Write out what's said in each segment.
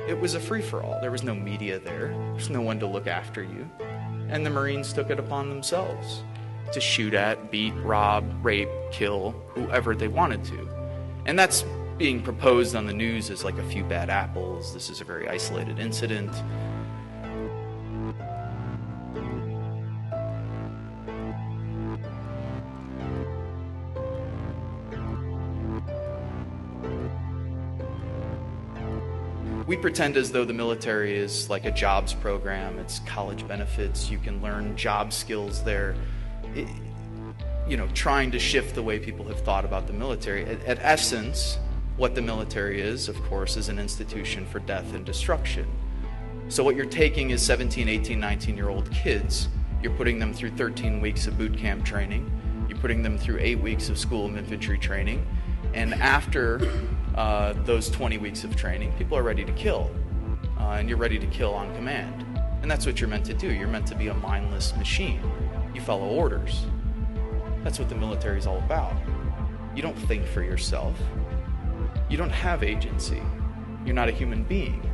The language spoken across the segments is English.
It was a free-for-all. There was no media there. There's no one to look after you. And the Marines took it upon themselves to shoot at, beat, rob, rape, kill whoever they wanted to. And that's being proposed on the news as like a few bad apples. This is a very isolated incident. We pretend as though the military is like a jobs program. It's college benefits. You can learn job skills there. Trying to shift the way people have thought about the military. At essence, what the military is, of course, is an institution for death and destruction. So what you're taking is 17, 18, 19-year-old kids. You're putting them through 13 weeks of boot camp training. You're putting them through 8 weeks of school of infantry training. And after those 20 weeks of training, people are ready to kill. And you're ready to kill on command. And that's what you're meant to do. You're meant to be a mindless machine. You follow orders. That's what the military is all about. You don't think for yourself. You don't have agency. You're not a human being.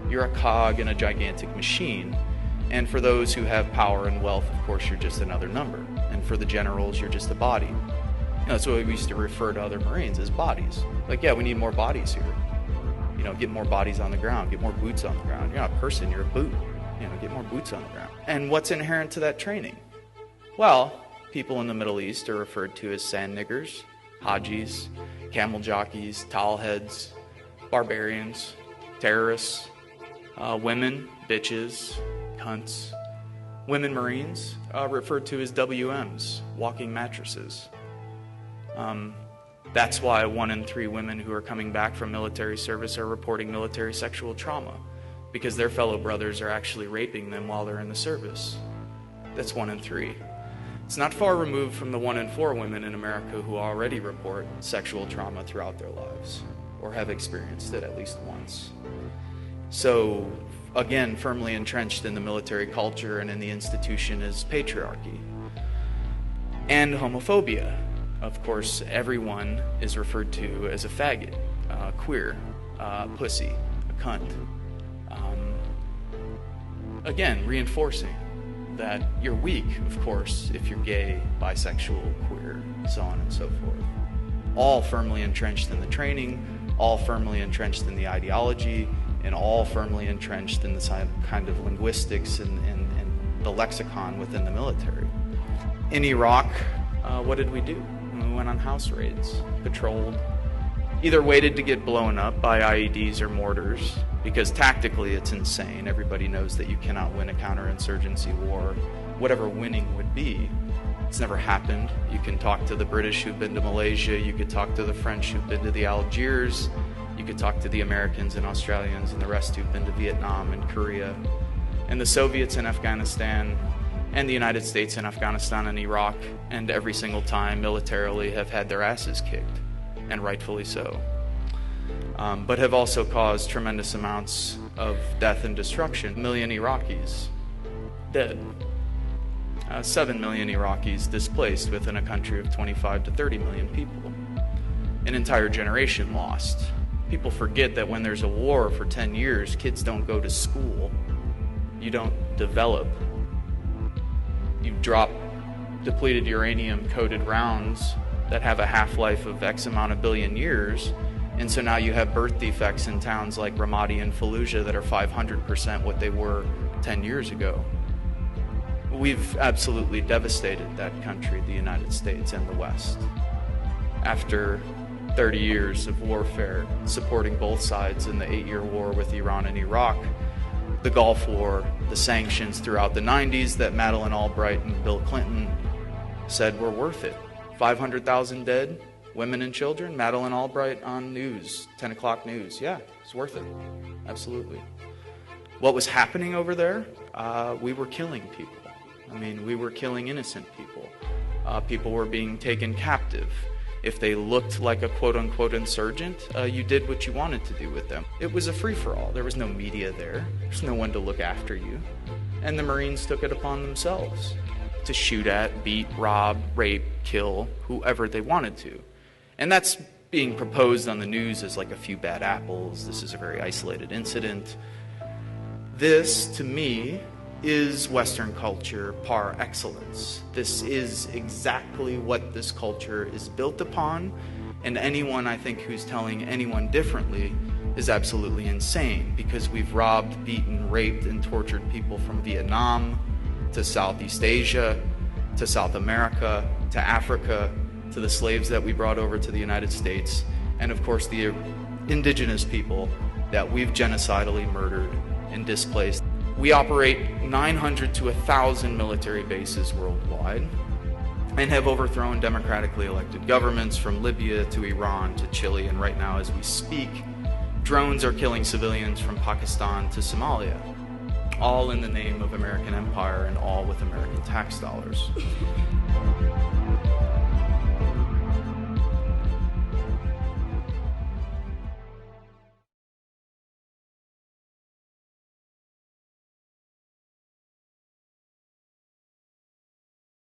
You're a cog in a gigantic machine. And for those who have power and wealth, of course, you're just another number. And for the generals, you're just a body. That's what we used to refer to other Marines as bodies. Like, yeah, we need more bodies here. Get more bodies on the ground, get more boots on the ground. You're not a person, you're a boot. Get more boots on the ground. And what's inherent to that training? Well, people in the Middle East are referred to as sand niggers, hajis, camel jockeys, towelheads, barbarians, terrorists, women, bitches, cunts. Women Marines referred to as WMs, walking mattresses. That's why 1 in 3 women who are coming back from military service are reporting military sexual trauma, because their fellow brothers are actually raping them while they're in the service. That's 1 in 3. It's not far removed from the 1 in 4 women in America who already report sexual trauma throughout their lives, or have experienced it at least once. So, again, firmly entrenched in the military culture and in the institution is patriarchy. And homophobia. Of course, everyone is referred to as a faggot, queer, pussy, a cunt. Again, reinforcing that you're weak, of course, if you're gay, bisexual, queer, so on and so forth. All firmly entrenched in the training, all firmly entrenched in the ideology, and all firmly entrenched in the kind of linguistics and the lexicon within the military. In Iraq, what did we do? We went on house raids, patrolled, either waited to get blown up by IEDs or mortars, because tactically it's insane. Everybody knows that you cannot win a counterinsurgency war, whatever winning would be. It's never happened. You can talk to the British who've been to Malaysia, you could talk to the French who've been to the Algiers, you could talk to the Americans and Australians and the rest who've been to Vietnam and Korea, and the Soviets in Afghanistan, and the United States in Afghanistan and Iraq, and every single time militarily have had their asses kicked, and rightfully so. But have also caused tremendous amounts of death and destruction. 1 million Iraqis dead. 7 million Iraqis displaced within a country of 25 to 30 million people. An entire generation lost. People forget that when there's a war for 10 years, kids don't go to school. You don't develop. You drop depleted uranium-coated rounds that have a half-life of X amount of billion years, and so now you have birth defects in towns like Ramadi and Fallujah that are 500% what they were 10 years ago. We've absolutely devastated that country, the United States and the West. After 30 years of warfare, supporting both sides in the 8-year war with Iran and Iraq, the Gulf War, the sanctions throughout the 90s that Madeleine Albright and Bill Clinton said were worth it. 500,000 dead, women and children. Madeleine Albright on news, 10 o'clock news. Yeah, it's worth it. Absolutely. What was happening over there? We were killing people. We were killing innocent people. People were being taken captive. If they looked like a quote-unquote insurgent, you did what you wanted to do with them. It was a free-for-all. There was no media there. There's no one to look after you. And the Marines took it upon themselves to shoot at, beat, rob, rape, kill whoever they wanted to. And that's being proposed on the news as like a few bad apples. This is a very isolated incident. This, to me, is Western culture par excellence. This is exactly what this culture is built upon, and anyone, I think, who's telling anyone differently is absolutely insane, because we've robbed, beaten, raped, and tortured people from Vietnam to Southeast Asia to South America to Africa to the slaves that we brought over to the United States, and of course the indigenous people that we've genocidally murdered and displaced. We operate 900 to 1,000 military bases worldwide and have overthrown democratically elected governments from Libya to Iran to Chile, and right now as we speak, drones are killing civilians from Pakistan to Somalia, all in the name of American empire and all with American tax dollars.